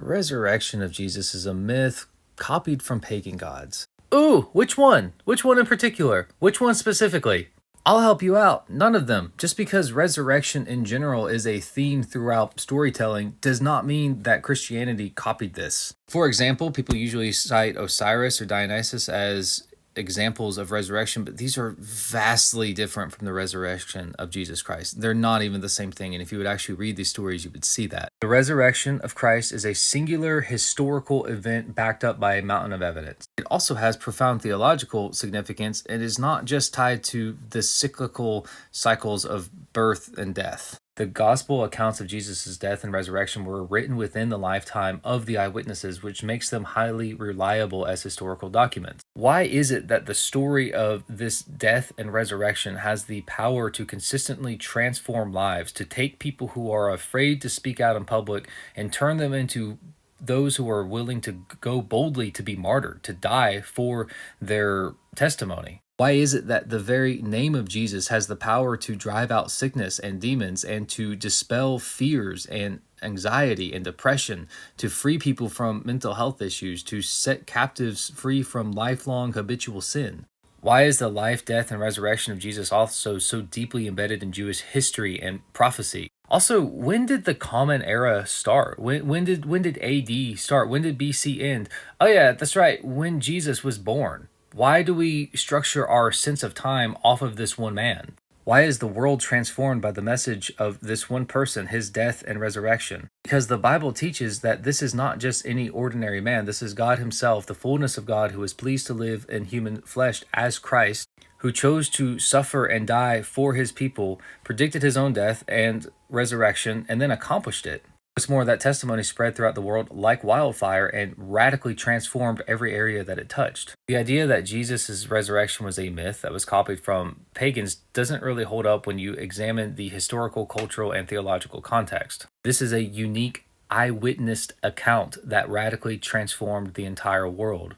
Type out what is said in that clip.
The resurrection of Jesus is a myth copied from pagan gods. Ooh, which one? Which one in particular? Which one specifically? I'll help you out. None of them. Just because resurrection in general is a theme throughout storytelling does not mean that Christianity copied this. For example, people usually cite Osiris or Dionysus as examples of resurrection, but these are vastly different from the resurrection of Jesus Christ. They're not even the same thing, and if you would actually read these stories, you would see that. The resurrection of Christ is a singular historical event backed up by a mountain of evidence. It also has profound theological significance and is not just tied to the cyclical cycles of birth and death. The gospel accounts of Jesus' death and resurrection were written within the lifetime of the eyewitnesses, which makes them highly reliable as historical documents. Why is it that the story of this death and resurrection has the power to consistently transform lives, to take people who are afraid to speak out in public and turn them into those who are willing to go boldly to be martyred, to die for their testimony? Why is it that the very name of Jesus has the power to drive out sickness and demons and to dispel fears and anxiety and depression, to free people from mental health issues, to set captives free from lifelong habitual sin? Why is the life, death, and resurrection of Jesus also so deeply embedded in Jewish history and prophecy? Also, when did the Common Era start? When did AD start? When did BC end? Oh yeah, that's right, when Jesus was born. Why do we structure our sense of time off of this one man? Why is the world transformed by the message of this one person, his death and resurrection? Because the Bible teaches that this is not just any ordinary man. This is God himself, the fullness of God, who is pleased to live in human flesh as Christ, who chose to suffer and die for his people, predicted his own death and resurrection, and then accomplished it. What's more, that testimony spread throughout the world like wildfire and radically transformed every area that it touched. The idea that Jesus' resurrection was a myth that was copied from pagans doesn't really hold up when you examine the historical, cultural, and theological context. This is a unique eyewitness account that radically transformed the entire world.